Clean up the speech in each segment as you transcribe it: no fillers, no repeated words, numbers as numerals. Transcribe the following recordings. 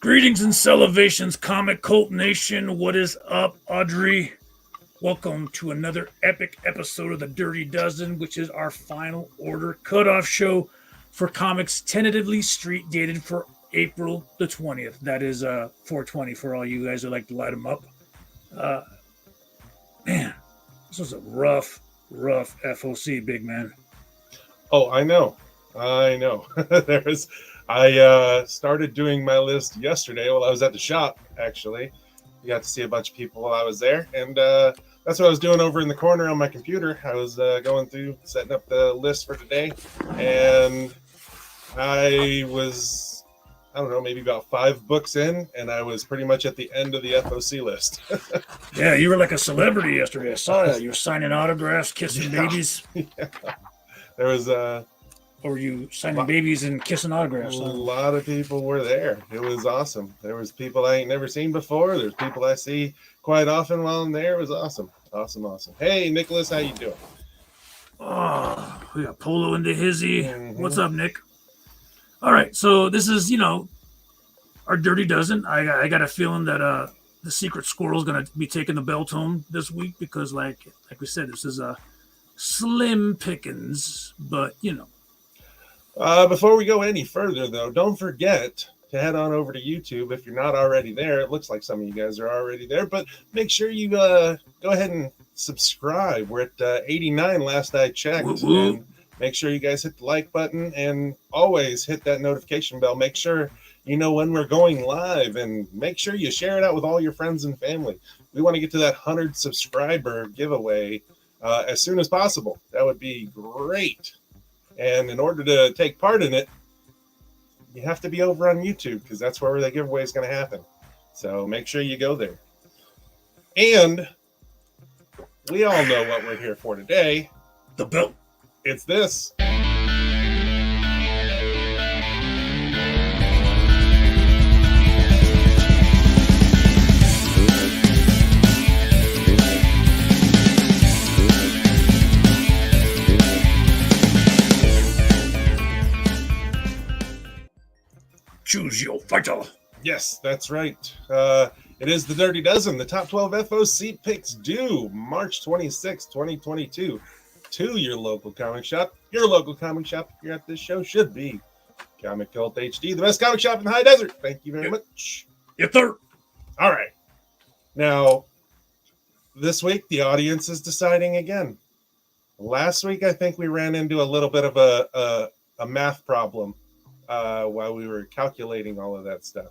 Greetings and salutations, Comic Cult Nation. What is up, Audrey? Welcome to another epic episode of the Dirty Dozen, which is our final order cutoff show for comics tentatively street dated for April the 20th. That is 420 for all you guys who like to light them up. Man, this was a rough FOC, big man. Oh, I know. I started doing my list yesterday while I was at the shop, actually. You got to see a bunch of people while I was there. And that's what I was doing over in the corner on my computer. I was going through, setting up the list for today. And I was, I don't know, maybe about 5 books in. And I was pretty much at the end of the FOC list. Yeah, you were like a celebrity yesterday. I saw that. You were signing autographs, kissing babies. Yeah. There was Or were you signing babies and kissing autographs? A lot of people were there. It was awesome. There was people I ain't never seen before. There's people I see quite often while I'm there. It was awesome. Awesome. Hey, Nicholas, how you doing? Oh, we got Polo into Hizzy. Mm-hmm. What's up, Nick? All right, so this is, our Dirty Dozen. I got a feeling that the Secret Squirrel is going to be taking the belt home this week because, like we said, this is a slim pickings, but, Before we go any further, though, don't forget to head on over to YouTube if you're not already there. It looks like some of you guys are already there, but make sure you go ahead and subscribe. We're at 89 last I checked. Woo-hoo. And make sure you guys hit the like button and always hit that notification bell. Make sure you know when we're going live and make sure you share it out with all your friends and family. We want to get to that 100 subscriber giveaway as soon as possible. That would be great. And in order to take part in it, you have to be over on YouTube because that's where the giveaway is going to happen. So make sure you go there. And we all know what we're here for today. The belt. It's this. Choose your fighter. Yes, that's right. It is the Dirty Dozen, the top 12 FOC picks due March 26, 2022 to your local comic shop. Your local comic shop here at this show should be Comic Cult HD, the best comic shop in the High Desert. Thank you very much. Yes, sir. All right. Now, this week, the audience is deciding again. Last week, I think we ran into a little bit of a math problem while we were calculating all of that stuff.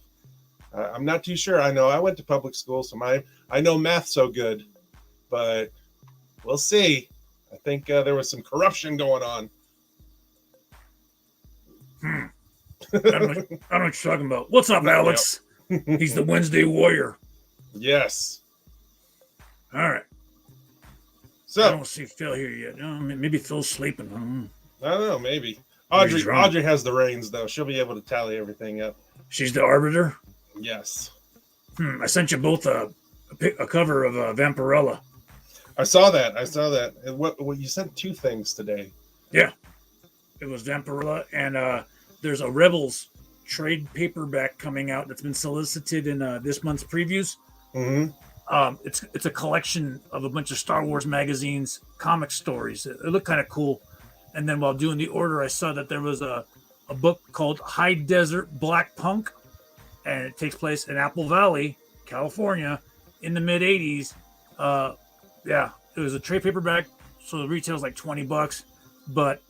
I'm not too sure. I know I went to public school, so I know math so good, but we'll see. I think there was some corruption going on. I don't know what you're talking about. What's up, Alex? He's the Wednesday Warrior. Yes. All right. So I don't see Phil here yet. Maybe Phil's sleeping. I don't know. Maybe Audrey has the reins, though. She'll be able to tally everything up. She's the arbiter. Yes. I sent you both a cover of Vampirella. I saw that. And what you sent 2 things today. Yeah. It was Vampirella, and there's a Rebels trade paperback coming out that's been solicited in this month's previews. Mm-hmm. It's a collection of a bunch of Star Wars magazines, comic stories. It looked kind of cool. And then while doing the order, I saw that there was a book called High Desert Black Punk, and it takes place in Apple Valley, California, in the mid '80s. Yeah, it was a trade paperback, so the retail's like $20, but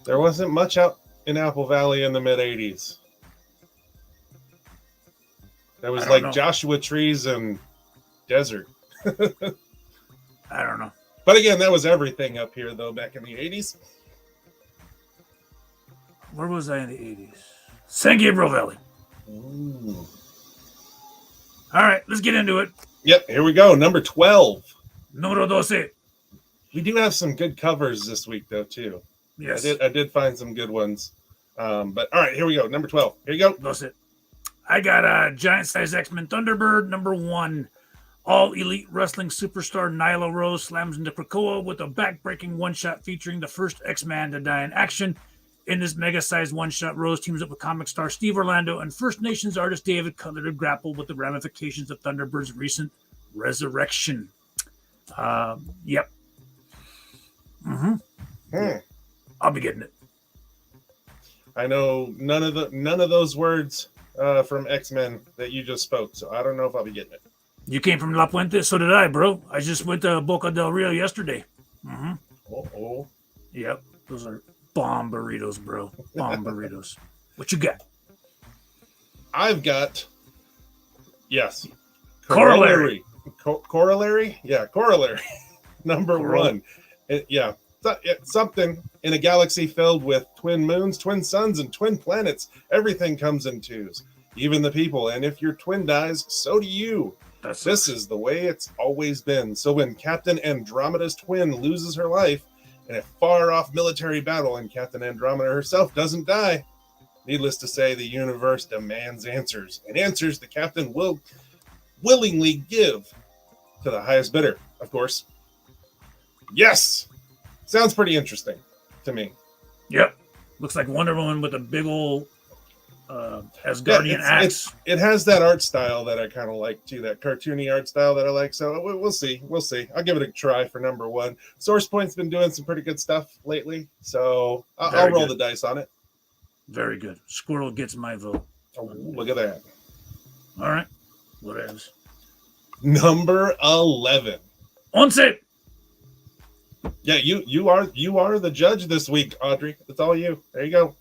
there wasn't much out in Apple Valley in the mid '80s. There was like Joshua trees and desert. I don't know. But again, that was everything up here though back in the '80s. Where was I in the 80s? San Gabriel Valley. Ooh. All right, let's get into it. Yep, here we go. Number 12. Número 12. We do have some good covers this week, though, too. Yes. I did find some good ones. But all right, here we go. Number 12. Here you go. 12. I got a giant size X-Men Thunderbird, number 1. All elite wrestling superstar Nyla Rose slams into Krakoa with a back-breaking one-shot featuring the first X-Man to die in action. In this mega-sized one-shot, Rose teams up with comic star Steve Orlando and First Nations artist David Cutler to grapple with the ramifications of Thunderbird's recent resurrection. Yep. I'll be getting it. I know none of those words from X-Men that you just spoke, so I don't know if I'll be getting it. You came from La Puente, so did I, bro. I just went to Boca del Rio yesterday. Oh. Yep, those are bomb burritos, bro. Bomb burritos. What you got? I've got, yes, Corollary. Corollary? Yeah, Corollary. Number 1. It's something in a galaxy filled with twin moons, twin suns, and twin planets. Everything comes in twos, even the people. And if your twin dies, so do you. This is the way it's always been. So when Captain Andromeda's twin loses her life in a far-off military battle and Captain Andromeda herself doesn't die, needless to say, the universe demands answers. And answers the captain will willingly give to the highest bidder, of course. Yes! Sounds pretty interesting to me. Yep. Looks like Wonder Woman with a big old Asgardian axe. It has that art style that I kind of like too, that cartoony art style that I like. So we'll see. I'll give it a try for number 1. Source Point's been doing some pretty good stuff lately, so I'll roll the dice on it. Very good. Squirrel gets my vote. Oh, look at that. All right. Whatevs. Number 11. 11. Yeah, you are the judge this week, Audrey. It's all you. There you go.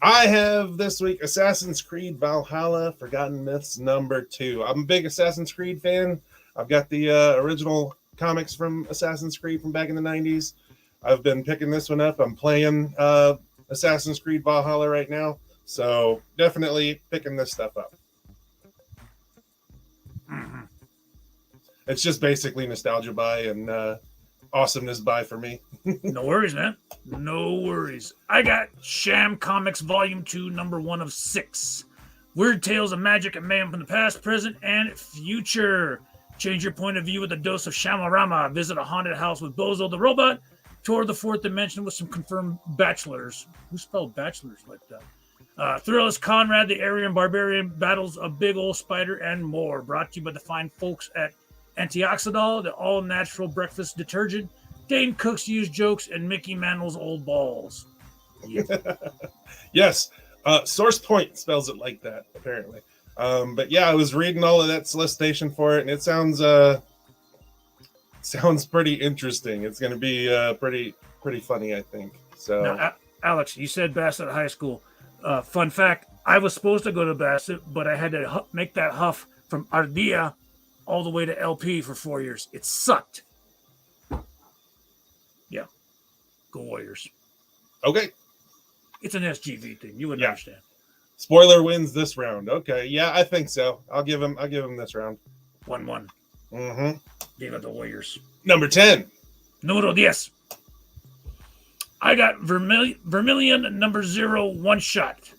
I have this week Assassin's Creed Valhalla, Forgotten Myths number 2. I'm a big Assassin's Creed fan. I've got the original comics from Assassin's Creed from back in the 90s. I've been picking this one up. I'm playing Assassin's Creed Valhalla right now. So definitely picking this stuff up. Mm-hmm. It's just basically nostalgia buy and awesomeness buy for me. No worries, man. No worries. I got Sham Comics Volume 2, number 1 of 6. Weird tales of magic and mayhem from the past, present, and future. Change your point of view with a dose of Shamarama. Visit a haunted house with Bozo the robot. Tour the 4th dimension with some confirmed bachelors. Who spelled bachelors like that? Thrill as Conrad, the Aryan barbarian, battles a big old spider, and more. Brought to you by the fine folks at Antioxidol, the all-natural breakfast detergent. Dane Cook's used jokes, and Mickey Mantle's old balls. Yep. Yes, Source Point spells it like that, apparently. But yeah, I was reading all of that solicitation for it, and it sounds pretty interesting. It's going to be pretty funny, I think. So, now, Alex, you said Bassett High School. Fun fact: I was supposed to go to Bassett, but I had to make that huff from Ardea all the way to LP for 4 years. It sucked. Yeah. Go Warriors. Okay. It's an SGV thing. You would understand. Spoiler wins this round. Okay. Yeah, I think so. I'll give him this round. 1-1. Mm-hmm. Gave it the Warriors. Number 10. Número 10. I got Vermilion number 0 one shot.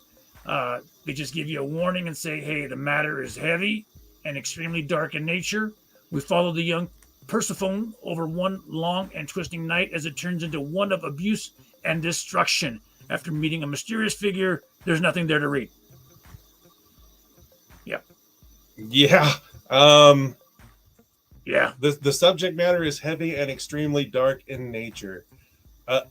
They just give you a warning and say, hey, the matter is heavy and extremely dark in nature. We follow the young Persephone over one long and twisting night as it turns into one of abuse and destruction. After meeting a mysterious figure, there's nothing there to read. Yep. Yeah. Yeah. The subject matter is heavy and extremely dark in nature.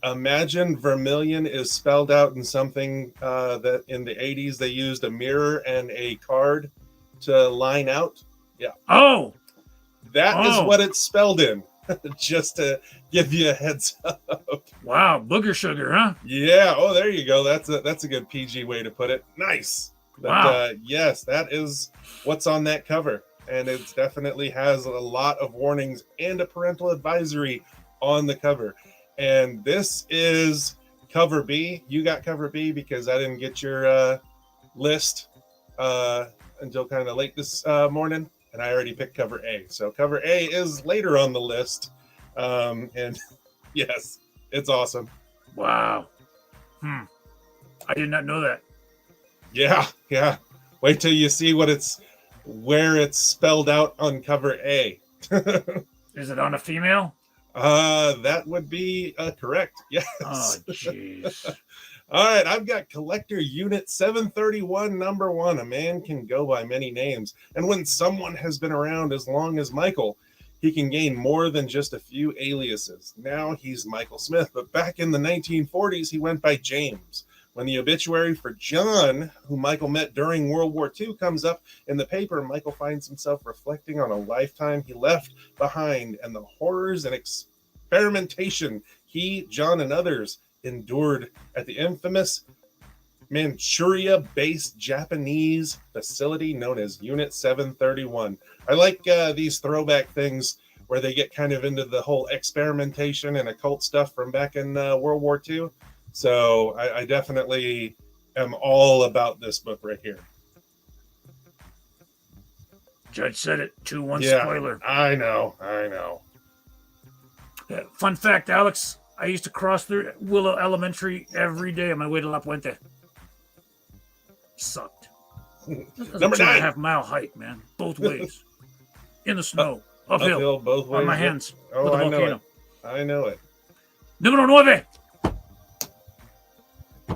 Imagine Vermilion is spelled out in something that in the 80s they used a mirror and a card to line out. Yeah. Oh. That is what it's spelled in. Just to give you a heads up. Wow, booger sugar, huh? Yeah. Oh, there you go. That's a good PG way to put it. Nice. But, wow. Yes, that is what's on that cover, and it definitely has a lot of warnings and a parental advisory on the cover. And this is cover B. You got cover B because I didn't get your list until kind of late this morning, and I already picked cover A. So cover A is later on the list. And yes, it's awesome. Wow. I did not know that. Yeah. Wait till you see where it's spelled out on cover A. Is it on a female? That would be correct. Yes. Oh, jeez. All right, I've got Collector Unit 731, number 1. A man can go by many names, and when someone has been around as long as Michael, he can gain more than just a few aliases. Now he's Michael Smith, but back in the 1940s, he went by James. When the obituary for John, who Michael met during World War II, comes up in the paper, Michael finds himself reflecting on a lifetime he left behind and the horrors and experimentation he, John, and others endured at the infamous Manchuria-based Japanese facility known as Unit 731. I like these throwback things where they get kind of into the whole experimentation and occult stuff from back in World War II. So I definitely am all about this book right here. Judge said it. 2-1 Yeah, spoiler. I know. Fun fact, Alex. I used to cross through Willow Elementary every day on my way to La Puente. Sucked. Number 9. 2.5-mile hike, man. Both ways. In the snow. Uphill. Both ways. On my hands. Oh, with a I volcano. know it. Numero 9.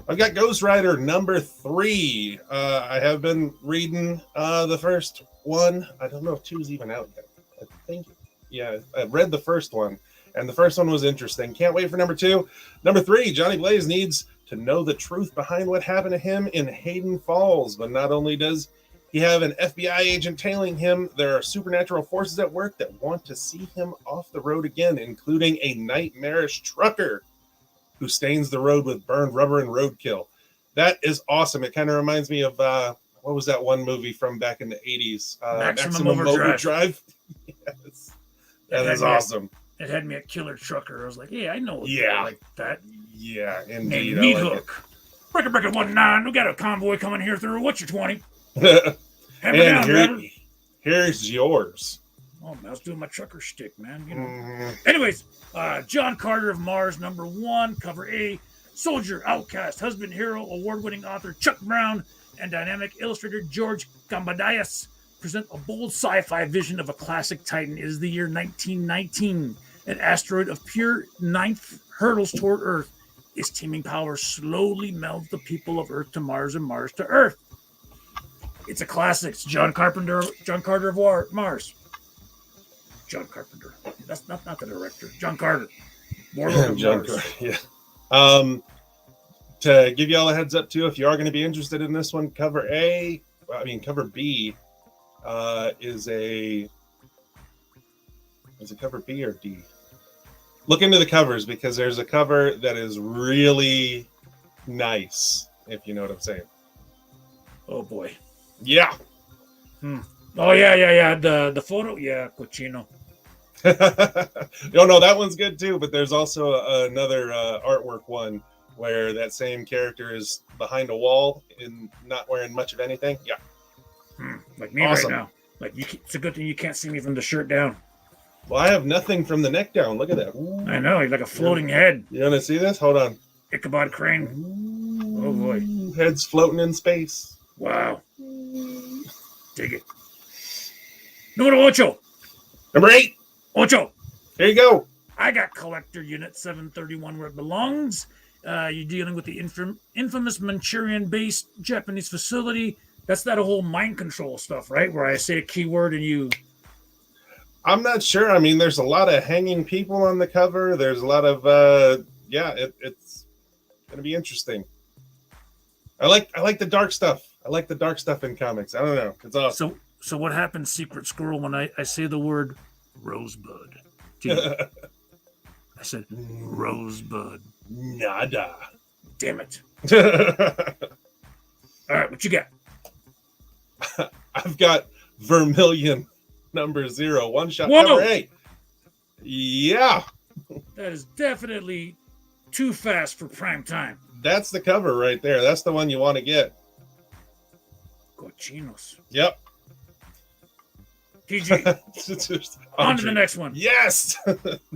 I've got Ghost Rider number 3. I have been reading the first one. I don't know if 2 is even out yet. I think, yeah, I read the first one, and the first one was interesting. Can't wait for number 2. Number 3, Johnny Blaze needs to know the truth behind what happened to him in Hayden Falls. But not only does he have an FBI agent tailing him, there are supernatural forces at work that want to see him off the road again, including a nightmarish trucker who stains the road with burned rubber and roadkill. That is awesome. It kind of reminds me of, what was that one movie from back in the 80s? Maximum Overdrive. Yes. That is awesome. It had me at Killer Trucker. I was like, yeah, I know. Yeah. Like that. Yeah, indeed. Meat Hook. Breaker 19. We got a convoy coming here through. What's your 20? And here's yours. Oh, man, I was doing my trucker shtick, man. You know. Anyways, John Carter of Mars, number 1, cover A. Soldier, outcast, husband, hero, award-winning author Chuck Brown, and dynamic illustrator George Gambadais present a bold sci-fi vision of a classic titan. It is the year 1919. An asteroid of pure ninth hurtles toward Earth. Its teeming power slowly melds the people of Earth to Mars and Mars to Earth. It's a classic. It's John Carter of Mars. John Carpenter. That's not the director. John Carter. Warlord of John Mars. Carter, yeah. To give you all a heads up too, if you are going to be interested in this one, cover B is it cover B or D? Look into the covers because there's a cover that is really nice, if you know what I'm saying. Oh boy. Yeah. Oh yeah. The photo, yeah, cochino. No, that one's good too. But there's also another artwork one where that same character is behind a wall and not wearing much of anything. Yeah. Like me right now. Like it's a good thing you can't see me from the shirt down. Well, I have nothing from the neck down. Look at that. Ooh. I know, he's like a floating head. You want to see this? Hold on. Ichabod Crane. Ooh. Oh boy. Head's floating in space. Wow. Dig it. Numero 8. Number 8. 8. There you go. I got Collector Unit 731 where it belongs. You're dealing with the infamous Manchurian-based Japanese facility. That's that whole mind control stuff, right? Where I say a keyword and you... I'm not sure. I mean, there's a lot of hanging people on the cover. There's a lot of, it's going to be interesting. I like the dark stuff. I like the dark stuff in comics. I don't know. It's awesome. So what happens, Secret Squirrel, when I say the word Rosebud to you? I said Rosebud. Nada. Damn it. All right, what you got? I've got Vermilion number 0. One shot Whoa. cover A. Yeah. That is definitely too fast for prime time. That's the cover right there. That's the one you want to get. Cochinos. Yep. PG. On to the next one. Yes.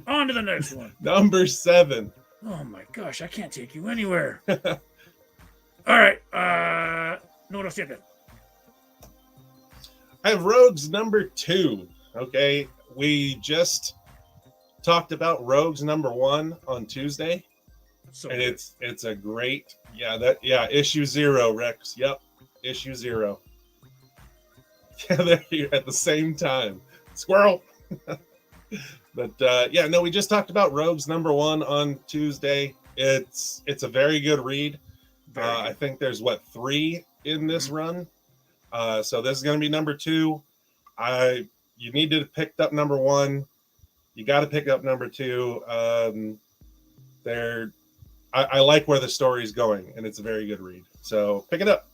On to the next one. Number 7. Oh my gosh, I can't take you anywhere. All right. No, what else you got? I have Rogues number 2. Okay. We just talked about Rogues number 1 on Tuesday. So and it's a great, issue 0, Rex. Yep. Issue 0. Yeah, they're here at the same time. Squirrel. But we just talked about Rogues number 1 on Tuesday. It's a very good read. I think there's 3 in this run. So this is going to be number 2. You need to pick up number 1. You got to pick up number 2. I like where the story's going, and it's a very good read. So pick it up.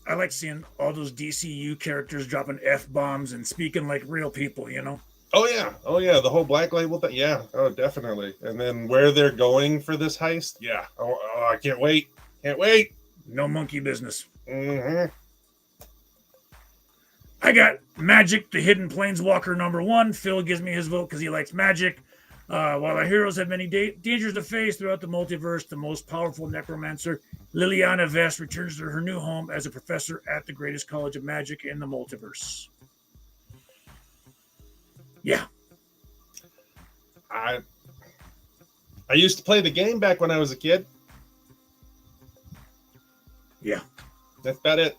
I like seeing all those DCU characters dropping F-bombs and speaking like real people, you know? Oh, yeah. The whole Black Label thing. Yeah. Oh, definitely. And then where they're going for this heist. Yeah. Oh, I can't wait. Can't wait. No monkey business. Mm-hmm. I got Magic, the Hidden Planeswalker number 1. Phil gives me his vote because he likes magic. While our heroes have many dangers to face throughout the multiverse, the most powerful necromancer, Liliana Vess, returns to her new home as a professor at the greatest college of magic in the multiverse. Yeah. I used to play the game back when I was a kid. Yeah. That's about it.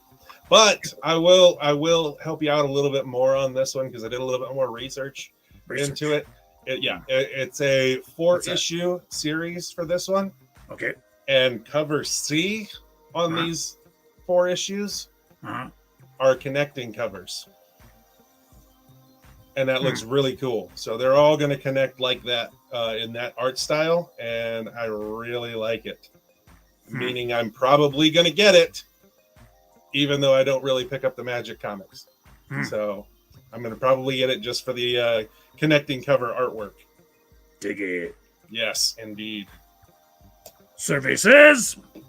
But I will help you out a little bit more on this one because I did a little bit more research into it. It's a 4-issue series for this one. Okay. And cover C on these 4 issues are connecting covers. And that looks really cool. So they're all going to connect like that in that art style. And I really like it. Meaning I'm probably going to get it, even though I don't really pick up the Magic comics. So I'm going to probably get it just for the connecting cover artwork. Dig it. Yes, indeed. Survey says... I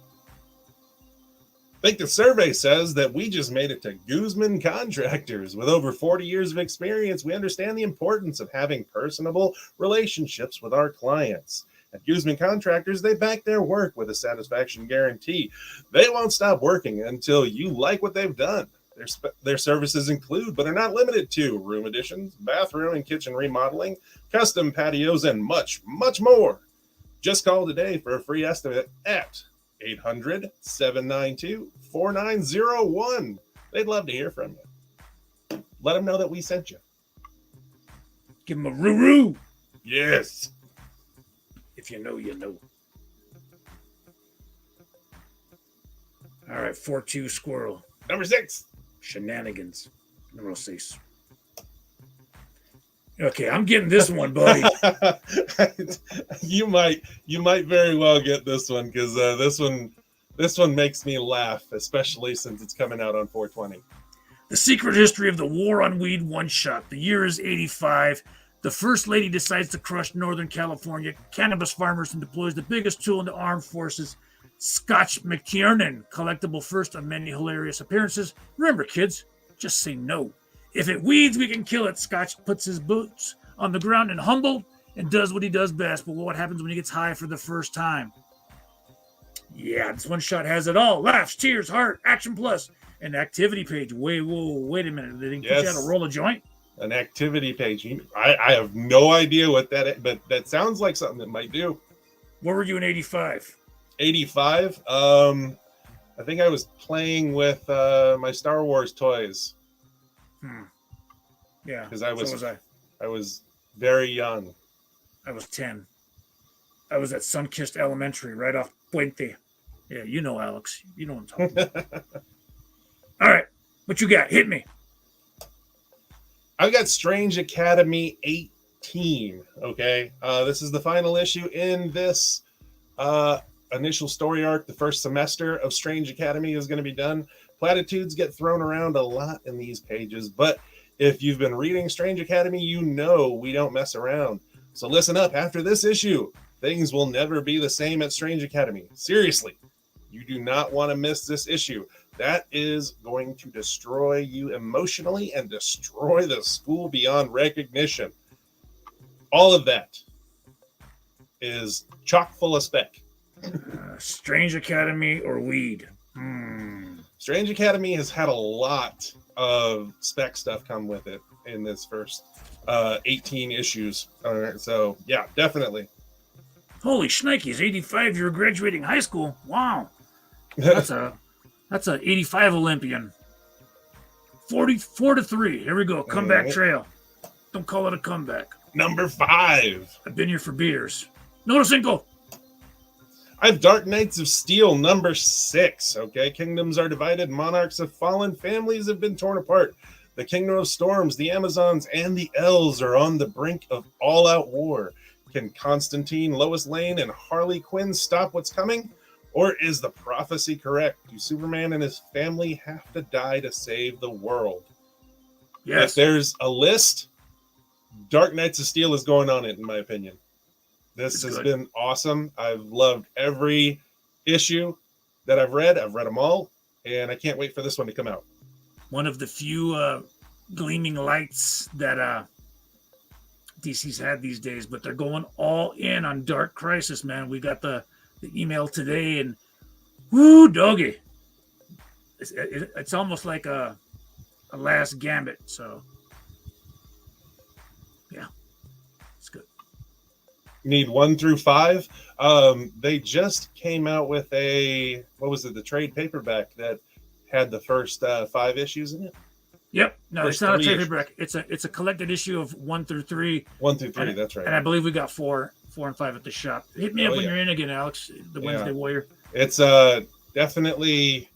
think the survey says that we just made it to Guzman Contractors. With over 40 years of experience, we understand the importance of having personable relationships with our clients. At Guzman Contractors, they back their work with a satisfaction guarantee. They won't stop working until you like what they've done. Their services include, but are not limited to, room additions, bathroom and kitchen remodeling, custom patios, and much, much more. Just call today for a free estimate at 800-792-4901. They'd love to hear from you. Let them know that we sent you. Give them a roo-roo. Yes. If you know, you know. All right, 4-2 Squirrel. Number 6. Shenanigans. Number 6. Okay, I'm getting this one, buddy. You might very well get this one because this one makes me laugh, especially since it's coming out on 420. The Secret History of the War on Weed one-shot. The year is 85. The First Lady decides to crush Northern California cannabis farmers and deploys the biggest tool in the armed forces, Scotch McTiernan, collectible first of many hilarious appearances. Remember, kids, just say no. If it weeds, we can kill it. Scotch puts his boots on the ground and humble and does what he does best. But what happens when he gets high for the first time? Yeah, this one shot has it all. Laughs, tears, heart, action plus, an activity page. Wait a minute. They didn't put you out to roll a joint? An activity page. I have no idea what that is, but that sounds like something that might do. Where were you in 85? 85? I think I was playing with my Star Wars toys. Yeah, because I was very young. I was 10. I was at Sunkist Elementary, right off Puente. Yeah, you know, Alex. You know what I'm talking about. All right, what you got? Hit me. I've got Strange Academy 18. Okay, this is the final issue in this initial story arc. The first semester of Strange Academy is going to be done. Platitudes get thrown around a lot in these pages, but if you've been reading Strange Academy, you know we don't mess around. So listen up, after this issue, things will never be the same at Strange Academy. Seriously, you do not want to miss this issue. That is going to destroy you emotionally and destroy the school beyond recognition. All of that is chock full of spec. Strange Academy or weed? Strange Academy has had a lot of spec stuff come with it in this first 18 issues. So, yeah, definitely. Holy shnikes, 85, you're graduating high school. Wow. That's a 85 Olympian. 44-3. Here we go. Comeback trail. Don't call it a comeback. Number 5. I've been here for beers. No cinco. I have Dark Knights of Steel number 6. Okay, kingdoms are divided, monarchs have fallen, families have been torn apart. The Kingdom of Storms, the Amazons, and the Elves are on the brink of all-out war. Can Constantine, Lois Lane, and Harley Quinn stop what's coming? Or is the prophecy correct? Do Superman and his family have to die to save the world? Yes. If there's a list, Dark Knights of Steel is going on it, in my opinion. This has been awesome. I've loved every issue that I've read. I've read them all, and I can't wait for this one to come out. One of the few gleaming lights that DC's had these days, but they're going all in on Dark Crisis, man. We got the email today, and whoo, doggy. It's almost like a last gambit, so yeah, it's good. Need 1 through 5. They just came out with the trade paperback that had the first 5 issues in it. Yep. No, First it's not a trade issues. paperback. It's a collected issue of 1 through 3. 1 through 3, that's right. And I believe we got 4 and 5 at the shop. Hit me up when you're in again, Alex. The Wednesday Warrior. It's definitely,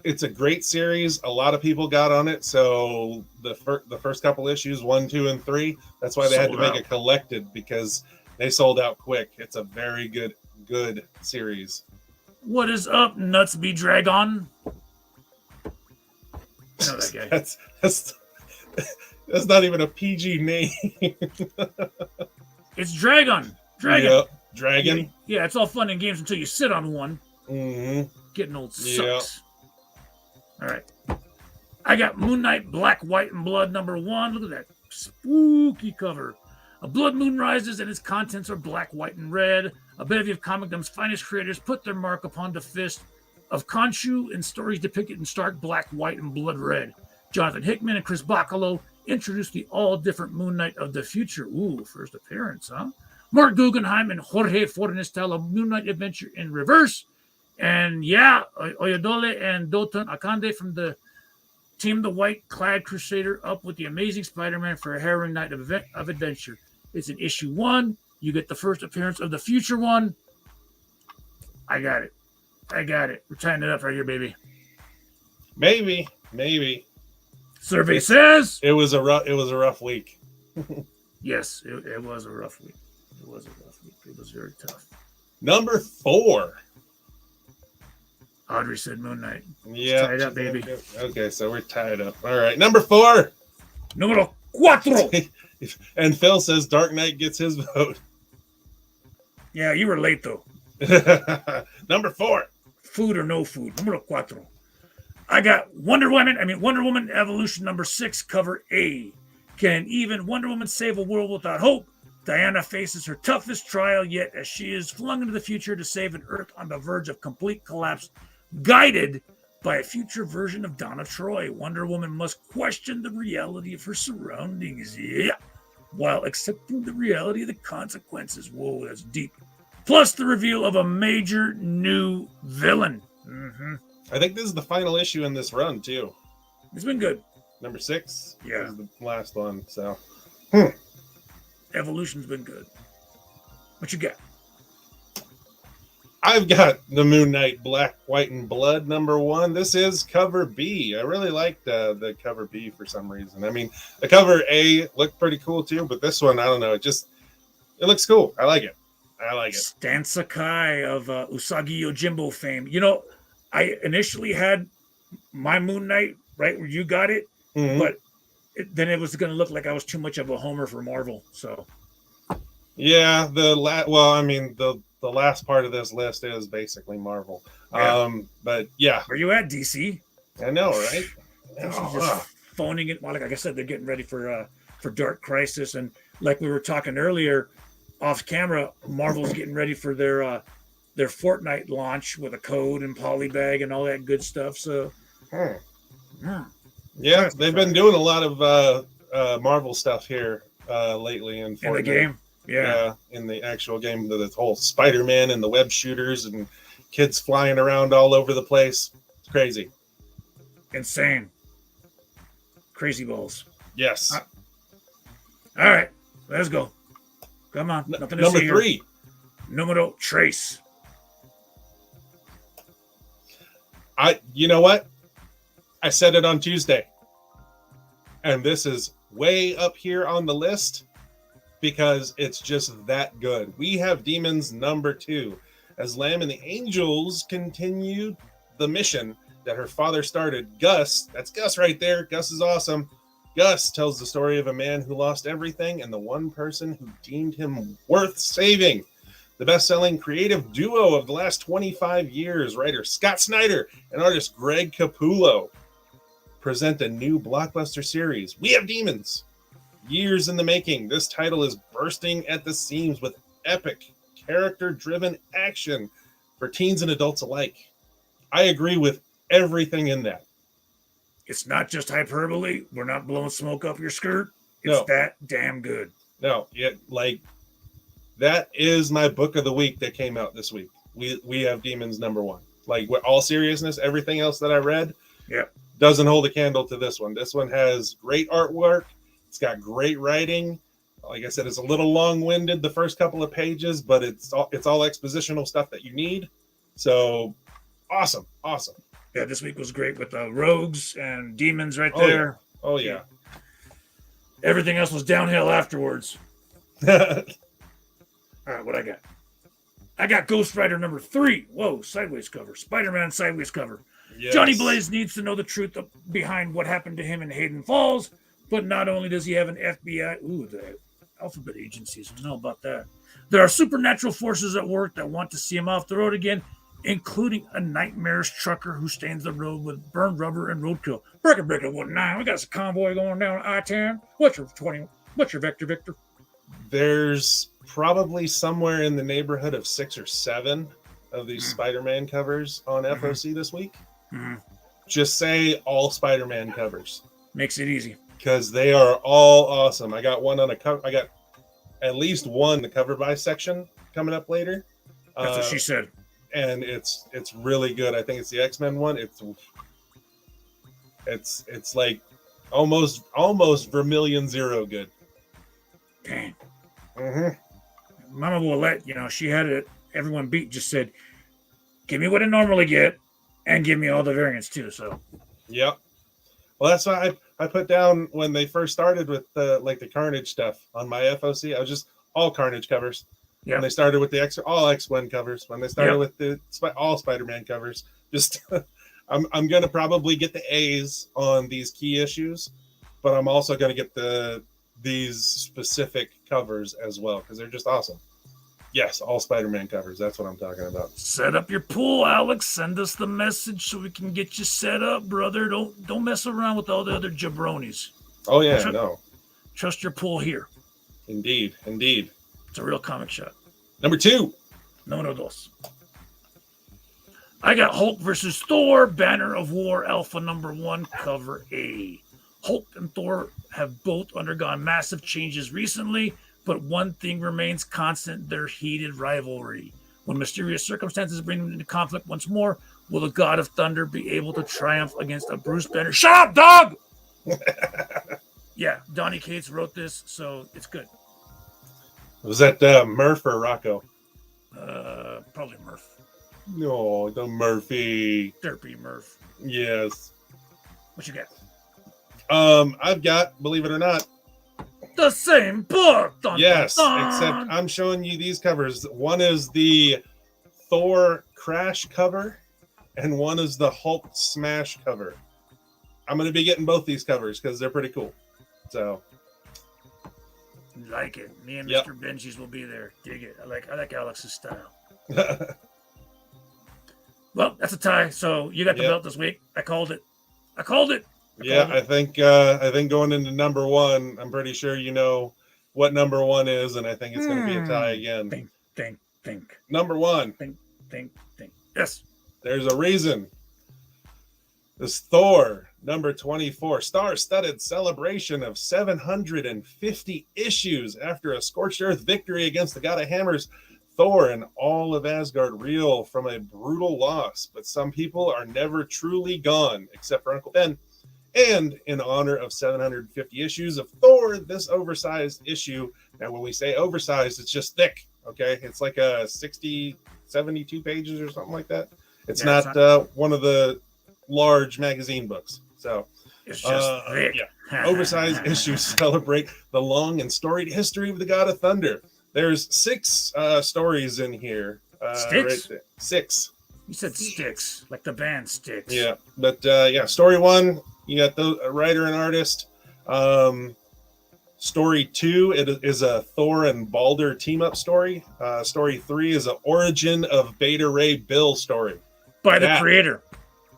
it's a great series. A lot of people got on it. So the first couple issues, 1, 2, and 3, that's why they had to make it collected, because they sold out quick. It's a very good series. What is up, Nuts Be Dragon? You know that guy. That's not even a PG name. It's Dragon. Yep. Dragon. Yeah, it's all fun and games until you sit on one. Mm-hmm. Getting old sucks. All right. I got Moon Knight Black, White, and Blood number 1. Look at that spooky cover. A blood moon rises and its contents are black, white, and red. A bevy of comicdom's finest creators put their mark upon the fist of Khonshu in stories depicted in stark black, white, and blood red. Jonathan Hickman and Chris Bacalo introduced the all-different Moon Knight of the future. Ooh, first appearance, huh? Mark Guggenheim and Jorge Fornes tell a Moon Knight adventure in reverse. And yeah, Oyedole and Doton Akande from the team The White-Clad Crusader up with the Amazing Spider-Man for a harrowing night of adventure. It's in issue 1. You get the first appearance of the future one. I got it. We're tying it up right here, baby. Maybe. Survey says it was a rough week. Yes, it was a rough week. It was very tough. Number 4. Audrey said Moon Knight. Yeah. Tied up, baby. Okay, so we're tied up. All right, number 4. Número 4. And Phil says Dark Knight gets his vote. Yeah, you were late though. Number 4. Food or no food. Número 4. I got Wonder Woman Evolution number 6, cover A. Can even Wonder Woman save a world without hope? Diana faces her toughest trial yet as she is flung into the future to save an Earth on the verge of complete collapse, guided by a future version of Donna Troy. Wonder Woman must question the reality of her surroundings, while accepting the reality of the consequences. Whoa, that's deep. Plus the reveal of a major new villain. Mm-hmm. I think this is the final issue in this run, too. It's been good. Number 6 Yeah. is the last one, so. Evolution's been good. What you got? I've got the Moon Knight Black, White, and Blood number 1. This is cover B. I really liked the cover B for some reason. I mean, the cover A looked pretty cool too, but this one, I don't know. It looks cool. I like it. Stan Sakai of Usagi Yojimbo fame. You know, I initially had my Moon Knight right where you got it, but then it was going to look like I was too much of a homer for Marvel. So Yeah, the last part of this list is basically Marvel. Yeah. But yeah, Where you at, DC? I know, right? DC's just phoning it. Well, like I said, they're getting ready for Dark Crisis, and like we were talking earlier, off camera, Marvel's getting ready for their Fortnite launch with a code and polybag and all that good stuff. So, yeah, they've been doing a lot of Marvel stuff here lately in Fortnite. In the game. Yeah, in the actual game, the whole Spider-Man and the web shooters and kids flying around all over the place. It's crazy. Insane. Crazy balls. Yes. All right, let's go. Come on. Nothing to Number see 3. Here. Numero Trace. You know what? I said it on Tuesday. And this is way up here on the list because it's just that good. We have Demons number 2 as Lamb and the Angels continue the mission that her father started. Gus, that's Gus right there. Gus is awesome. Gus tells the story of a man who lost everything and the one person who deemed him worth saving. The best-selling creative duo of the last 25 years, writer Scott Snyder and artist Greg Capullo, present a new blockbuster series. We have Demons. Years in the making, this title is bursting at the seams with epic, character-driven action for teens and adults alike. I agree with everything in that. It's not just hyperbole. We're not blowing smoke up your skirt. It's that damn good. No, that is my book of the week that came out this week. We have Demons number 1. Like, with all seriousness, everything else that I read doesn't hold a candle to this one. This one has great artwork. It's got great writing. Like I said, it's a little long-winded the first couple of pages, but it's all expositional stuff that you need. So awesome. Yeah, this week was great with Rogues and Demons right there. Oh yeah. Everything else was downhill afterwards. All right, what I got? I got Ghost Rider number 3. Whoa, sideways cover. Spider-Man sideways cover. Yes. Johnny Blaze needs to know the truth behind what happened to him in Hayden Falls, but not only does he have an FBI... Ooh, the alphabet agencies. I don't know about that. There are supernatural forces at work that want to see him off the road again, including a nightmarish trucker who stains the road with burned rubber and roadkill. Breaker 1-9. We got a convoy going down I-10. What's your vector, Victor? There's probably somewhere in the neighborhood of 6 or 7 of these Spider-Man covers on FOC this week. Just say all Spider-Man covers. Makes it easy. Because they are all awesome. I got one on a cover. I got at least one the cover by section coming up later. That's what she said. And it's really good. I think it's the X-Men one. It's like almost Vermilion Zero good. Dang. Mama Willette, she had it. Everyone beat just said, "Give me what I normally get, and give me all the variants too." So. Yep. Well, that's why I put down when they first started with the Carnage stuff on my FOC. I was just all Carnage covers. Yeah. When they started with all X-Men covers. When they started with all Spider-Man covers. Just I'm gonna probably get the A's on these key issues, but I'm also gonna get these specific covers as well because they're just awesome. Yes, all Spider-Man covers. That's what I'm talking about. Set up your pool, Alex. Send us the message so we can get you set up, brother. Don't mess around with all the other jabronis. Oh yeah, no. Trust your pool here. Indeed. It's a real comic shop. Number 2. No dos. I got Hulk versus Thor, Banner of War, Alpha number 1, cover A. Hulk and Thor have both undergone massive changes recently, but one thing remains constant: their heated rivalry. When mysterious circumstances bring them into conflict once more, will the God of Thunder be able to triumph against a Bruce Banner? Shut up, dog! Yeah, Donny Cates wrote this, so it's good. Was that Murph or Rocco? Probably Murph. No, the Murphy. Derpy Murph. Yes. What you got? I've got, believe it or not, the same book. Dun, yes, dun, dun. Except I'm showing you these covers. One is the Thor Crash cover, and one is the Hulk Smash cover. I'm going to be getting both these covers because they're pretty cool. So, Like it. Me and Yep. Mr. Benji's will be there. Dig it. I like Alex's style. Well, that's a tie. So you got the Yep. belt this week. I called it. Yeah, I think going into number one, I'm pretty sure you know what number one is, and I think it's going to be a tie again. Think. Number one. Think. Yes. There's a reason. This Thor, number 24, star-studded celebration of 750 issues after a scorched earth victory against the God of Hammers. Thor and all of Asgard reel from a brutal loss, but some people are never truly gone, except for Uncle Ben. And in honor of 750 issues of Thor, this oversized issue, now when we say oversized, it's just thick, okay? It's like a 60, 72 pages or something like that. It's not one of the large magazine books. So it's just thick. Yeah. Oversized issues celebrate the long and storied history of the God of Thunder. There's 6 stories in here. Sticks? Right, 6. You said Sticks, like the band Sticks. Yeah, but story 1, you got the writer and artist. Story 2, it is a Thor and Balder team-up story. Story 3 is an origin of Beta Ray Bill story. By the creator.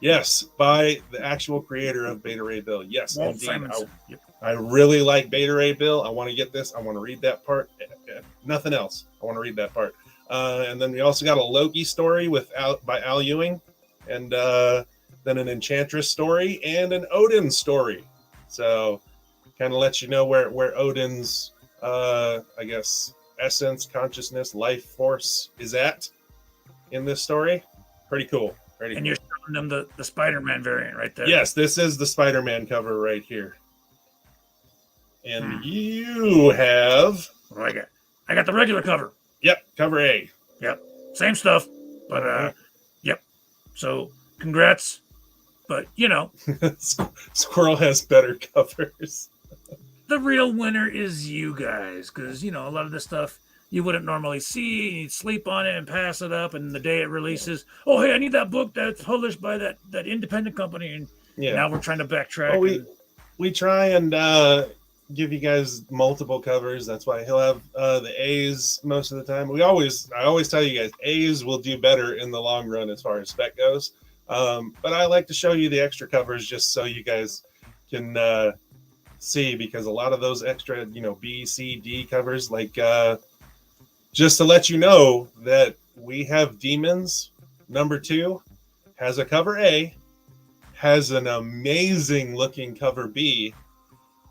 Yes, by the actual creator of Beta Ray Bill. Yes, Walt indeed. Simonson. I really like Beta Ray Bill. I want to get this. I want to read that part. Nothing else. I want to read that part. And then we also got a Loki story by Al Ewing, and then an Enchantress story and an Odin story. So kind of lets you know where Odin's, I guess, essence, consciousness, life force is at in this story. Pretty cool. And you're showing them the Spider-Man variant right there. Yes, this is the Spider-Man cover right here. And you have... What do I got? I got the regular cover. Yep, cover A. Yep, same stuff. But, yep. So, congrats. But, you know. Squirrel has better covers. The real winner is you guys. Because, you know, a lot of this stuff you wouldn't normally see. You'd sleep on it and pass it up. And the day it releases, oh, hey, I need that book that's published by that independent company. And now we're trying to backtrack. Well, we try and give you guys multiple covers. That's why he'll have the A's most of the time. I always tell you guys, A's will do better in the long run as far as spec goes. But I like to show you the extra covers just so you guys can see, because a lot of those extra, B, C, D covers, like just to let you know that we have Demons number 2 has a cover A, has an amazing looking cover B,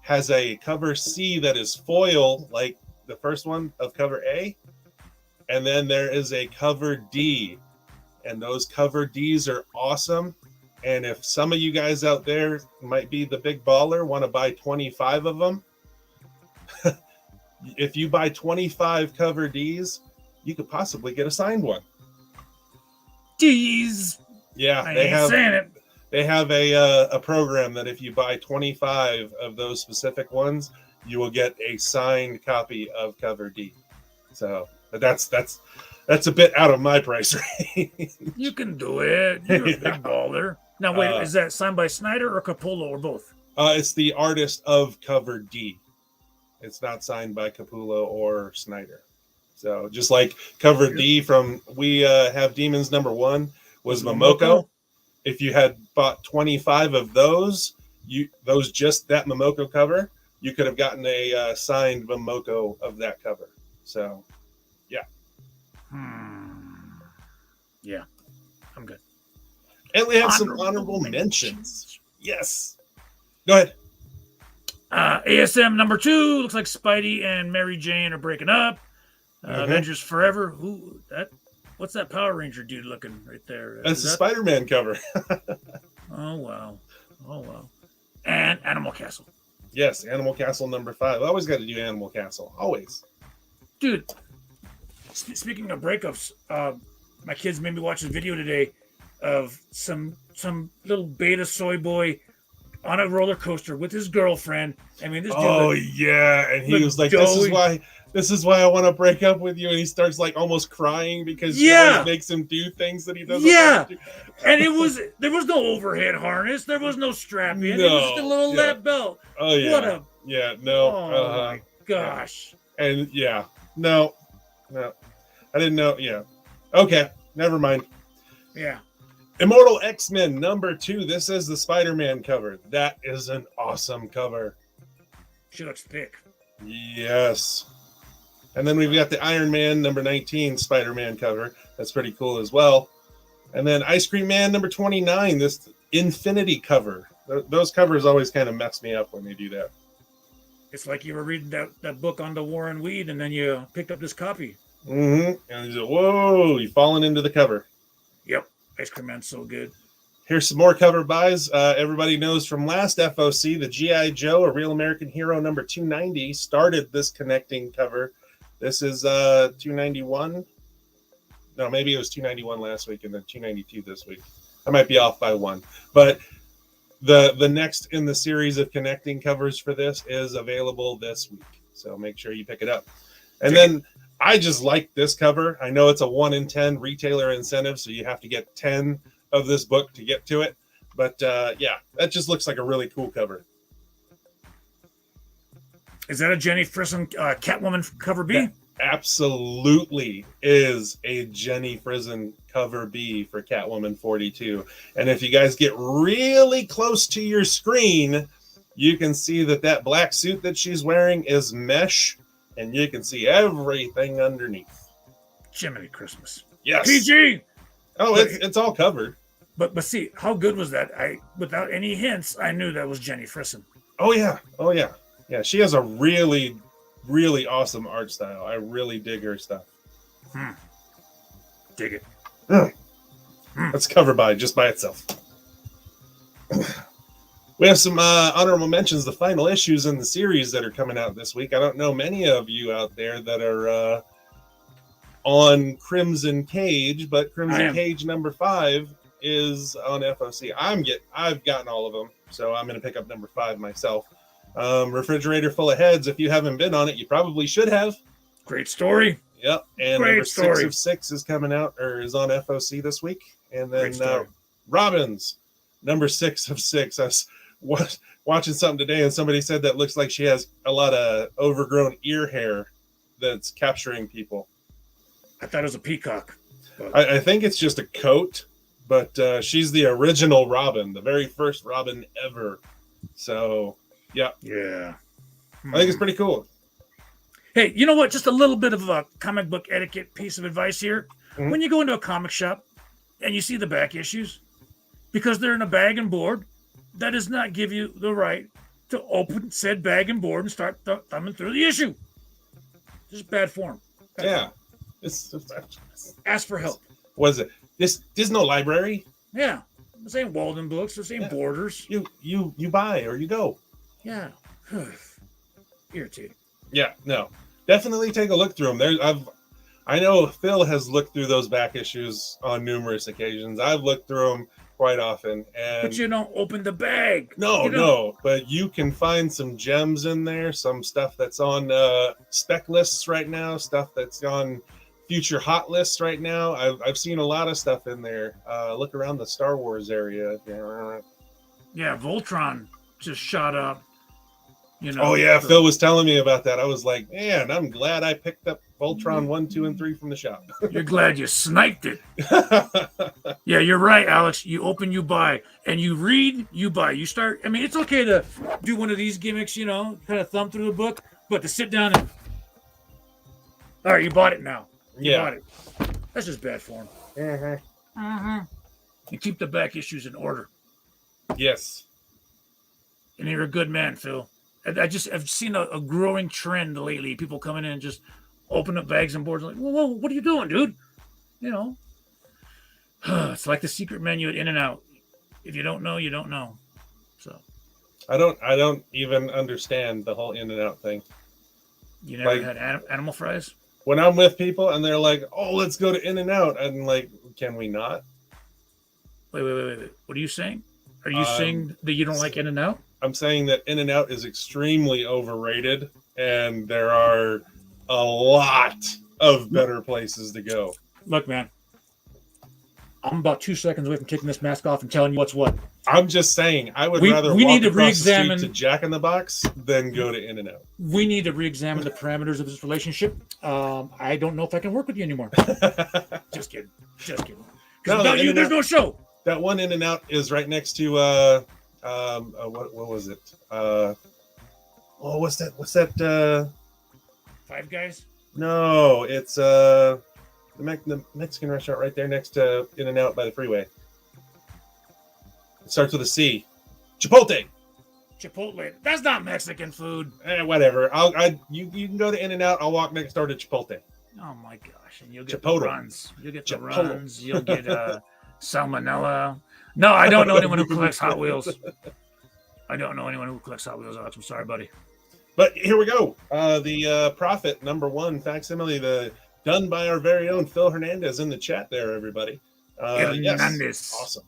has a cover C that is foil like the first one of cover A, and then there is a cover D, and those cover Ds are awesome. And if some of you guys out there might be the big baller, want to buy 25 of them, if you buy 25 cover Ds, you could possibly get a signed one. Ds. Yeah, they have a program that if you buy 25 of those specific ones, you will get a signed copy of cover D. So that's a bit out of my price range. You can do it. You're a big baller. Now wait, is that signed by Snyder or Capullo or both? It's the artist of cover D. It's not signed by Capullo or Snyder. So just like cover D from we have Demons number 1 was Momoko. If you had bought 25 of those just that Momoko cover, you could have gotten a signed Momoko of that cover. So, yeah. Yeah, I'm good. And we have some honorable mentions. Yes. Go ahead. ASM number 2 looks like Spidey and Mary Jane are breaking up. Avengers Forever. What's that Power Ranger dude looking right there? That's the Spider-Man cover. Oh wow. And Animal Castle. Yes, Animal Castle number 5. I always got to do Animal Castle. Always. Dude, speaking of breakups, my kids made me watch a video today of some little beta soy boy on a roller coaster with his girlfriend. I mean, this dude. Oh yeah, and he was like, "This is why I want to break up with you." And he starts like almost crying because she always makes him do things that he doesn't. Yeah, want to do. And there was no overhead harness, there was no strap in. It was just a little lap belt. Oh yeah. What a yeah no. Oh my gosh. And yeah, no, I didn't know. Yeah, okay, never mind. Yeah. Immortal X-Men #2. This is the Spider-Man cover. That is an awesome cover. She looks thick. Yes. And then we've got the Iron Man #19 Spider-Man cover. That's pretty cool as well. And then Ice Cream Man #29, this Infinity cover. Those covers always kind of mess me up when they do that. It's like you were reading that book on the war and weed, and then you picked up this copy. And you say, whoa, you've fallen into the cover. Yep. Ice Cream Man's so good. Here's some more cover buys. Everybody knows from last FOC, the G.I. Joe, A Real American Hero #290 started this connecting cover. This is 291. No, maybe it was 291 last week and then 292 this week. I might be off by one. But the next in the series of connecting covers for this is available this week. So make sure you pick it up. And then I just like this cover. I know it's a 1 in 10 retailer incentive, so you have to get 10 of this book to get to it. But yeah, that just looks like a really cool cover. Is that a Jenny Frison Catwoman cover B? That absolutely is a Jenny Frison cover B for Catwoman 42. And if you guys get really close to your screen, you can see that black suit that she's wearing is mesh, and you can see everything underneath. Jiminy Christmas. Yes. PG. Oh, it's all covered. But see, how good was that? Without any hints, I knew that was Jenny Frison. Oh yeah. Yeah, she has a really, really awesome art style. I really dig her stuff. Dig it. That's covered by just by itself. We have some honorable mentions, the final issues in the series that are coming out this week. I don't know many of you out there that are on Crimson Cage, but Crimson Cage #5 is on FOC. I've gotten all of them, so I'm going to pick up #5 myself. Refrigerator Full of Heads. If you haven't been on it, you probably should have. Great story. Yep. And Great story. 6 of 6 is coming out, or is on FOC this week. And then Robin's #6 of 6. I was watching something today, and somebody said that looks like she has a lot of overgrown ear hair that's capturing people. I thought it was a peacock. I think it's just a coat, but she's the original Robin, the very first Robin ever. So, yeah. I think it's pretty cool. Hey, you know what? Just a little bit of a comic book etiquette piece of advice here. Mm-hmm. When you go into a comic shop and you see the back issues, because they're in a bag and board, that does not give you the right to open said bag and board and start thumbing through the issue. Just bad form. Bad form. Ask for help. Was it? There's no library. Yeah. This ain't Walden Books. This ain't Borders. You buy or you go. Yeah. Irritating. Yeah, no. Definitely take a look through them. I know Phil has looked through those back issues on numerous occasions. I've looked through them quite often. But you don't open the bag. No. But you can find some gems in there, some stuff that's on spec lists right now, stuff that's on future hot lists right now. I've seen a lot of stuff in there. Look around the Star Wars area. Yeah, Voltron just shot up. Oh yeah, Phil was telling me about that. I was like, man, I'm glad I picked up Voltron 1, 2, and 3 from the shop. You're glad you sniped it. Yeah, you're right, Alex. You open, you buy, and you read, you buy. You start. I mean, it's okay to do one of these gimmicks, kind of thumb through the book, but to sit down and, all right, you bought it now. You bought it. That's just bad form. And keep the back issues in order. Yes. And you're a good man, Phil. I've seen a growing trend lately. People coming in and just open up bags and boards like, whoa, what are you doing, dude? It's like the secret menu at In-N-Out. If you don't know, you don't know. So I don't even understand the whole In-N-Out thing. You never had animal fries? When I'm with people and they're like, oh, let's go to In-N-Out, I'm like, can we not? Wait. What are you saying? Are you saying that you don't like In-N-Out? I'm saying that In-N-Out is extremely overrated, and there are a lot of better places to go. Look, man, I'm about 2 seconds away from taking this mask off and telling you what's what. I'm just saying, I would rather we walk need to across the street re-examine to Jack in the Box than go to In-N-Out. We need to re-examine the parameters of this relationship. I don't know if I can work with you anymore. Just kidding. Just kidding. Because without you, there's no show. That one In-N-Out is right next to what was it? What's that? Five Guys? No, it's the Mexican restaurant right there next to In-N-Out by the freeway. It starts with a C. Chipotle. Chipotle. That's not Mexican food. Whatever. You can go to In-N-Out. I'll walk next door to Chipotle. Oh my gosh! And you'll get Chipotle. the runs. You'll get the runs. You'll get salmonella. No, I don't know anyone who collects Hot Wheels. I don't know anyone who collects Hot Wheels, Alex. I'm sorry, buddy. But here we go. The Prophet #1 facsimile, done by our very own Phil Hernandez in the chat there, everybody. Hernandez. Yes, awesome.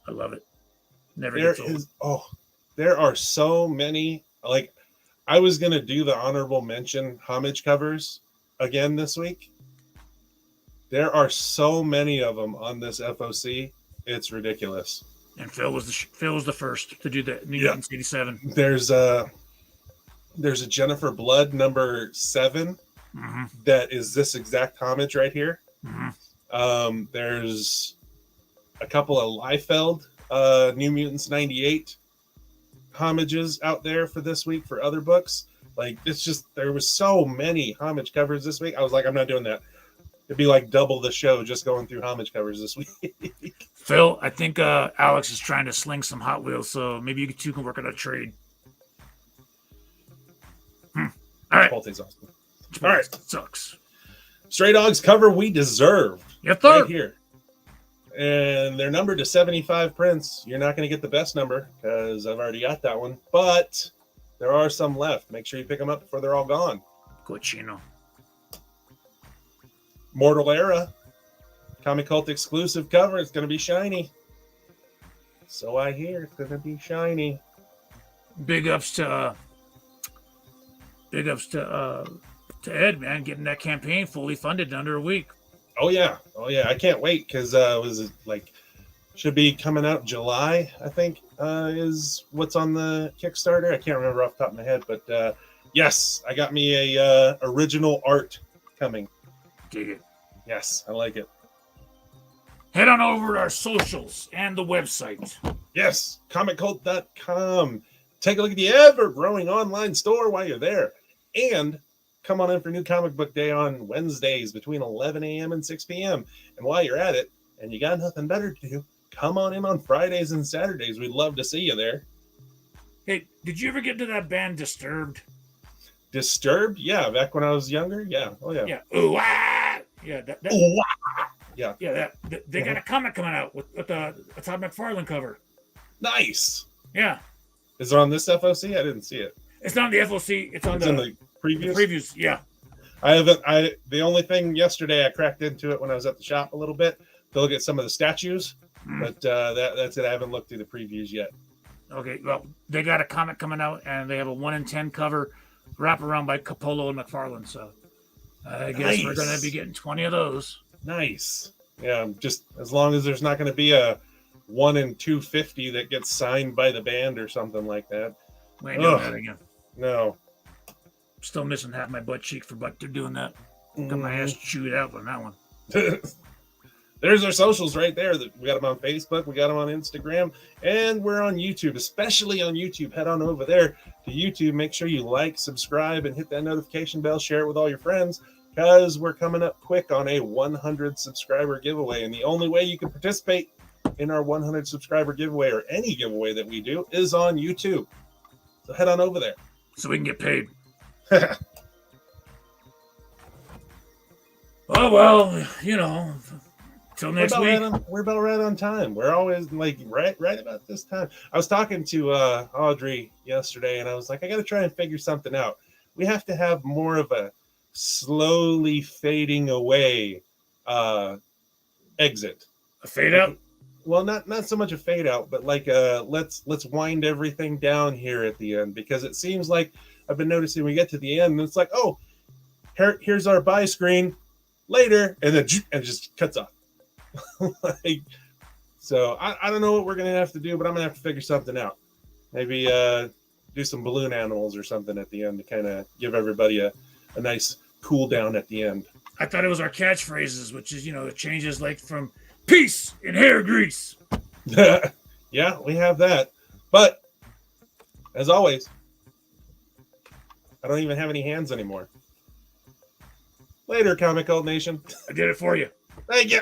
I love it. Never gets old. There are so many. Like, I was going to do the honorable mention homage covers again this week. There are so many of them on this FOC. It's ridiculous. And Phil was the first to do the New Mutants 87. There's a Jennifer Blood #7 that is this exact homage right here. There's a couple of Liefeld New Mutants 98 homages out there for this week for other books. Like, it's just, there was so many homage covers this week. I was like, I'm not doing that. It'd be like double the show just going through homage covers this week. Phil, I think Alex is trying to sling some Hot Wheels, so maybe you two can work on a trade. All right. Chipotle's awesome. All right. Sucks. Stray Dogs cover we deserve. Yes, sir. Right here. And they're numbered to 75 prints. You're not going to get the best number because I've already got that one. But there are some left. Make sure you pick them up before they're all gone. Cochino. Mortal Era. Comic Cult exclusive cover. It's going to be shiny. So I hear it's going to be shiny. Big ups to Ed, man, getting that campaign fully funded in under a week. Oh yeah. I can't wait because was like should be coming out July, I think, is what's on the Kickstarter. I can't remember off the top of my head, but yes, I got me a original art coming. Dig it. Yes, I like it. Head on over to our socials and the website. Yes, comiccult.com. Take a look at the ever-growing online store while you're there. And come on in for New Comic Book Day on Wednesdays between 11 a.m. and 6 p.m. And while you're at it, and you got nothing better to do, come on in on Fridays and Saturdays. We'd love to see you there. Hey, did you ever get to that band Disturbed? Disturbed? Yeah, back when I was younger. Yeah. Oh, yeah. Yeah. Ooh, ah! Yeah. Ooh, ah! Yeah. Yeah, they got a comic coming out with a Todd McFarlane cover. Nice. Yeah. Is it on this FOC? I didn't see it. It's not on the FOC. It's in the previews. The previews, yeah. The only thing yesterday I cracked into it when I was at the shop a little bit to look at some of the statues, but that's it. I haven't looked through the previews yet. Okay, well, they got a comic coming out, and they have a 1-in-10 cover wraparound by Capullo and McFarlane. So I guess we're going to be getting 20 of those. Nice. Yeah, just as long as there's not going to be a 1-in-250 that gets signed by the band or something like that. We ain't doing that again. No. Still missing half my butt cheek for doing that. Got my ass chewed out on that one. There's our socials right there. We got them on Facebook. We got them on Instagram. And we're on YouTube, especially on YouTube. Head on over there to YouTube. Make sure you like, subscribe, and hit that notification bell. Share it with all your friends because we're coming up quick on a 100 subscriber giveaway. And the only way you can participate in our 100 subscriber giveaway or any giveaway that we do is on YouTube. So head on over there. So we can get paid. Oh, well, till next week. We're about right on time. We're always like right about this time. I was talking to Audrey yesterday, and I was like, I got to try and figure something out. We have to have more of a slowly fading away exit. A fade out? Well, not so much a fade out, but like let's wind everything down here at the end, because it seems like I've been noticing we get to the end and it's like, oh, here's our buy screen later, and then and just cuts off. Like, So I don't know what we're gonna have to do, but I'm gonna have to figure something out. Maybe do some balloon animals or something at the end to kind of give everybody a nice cool down at the end. I thought it was our catchphrases, which is, it changes like from peace and hair grease. Yeah, we have that. But as always, I don't even have any hands anymore. Later, Comic Cult Nation. I did it for you. Thank you.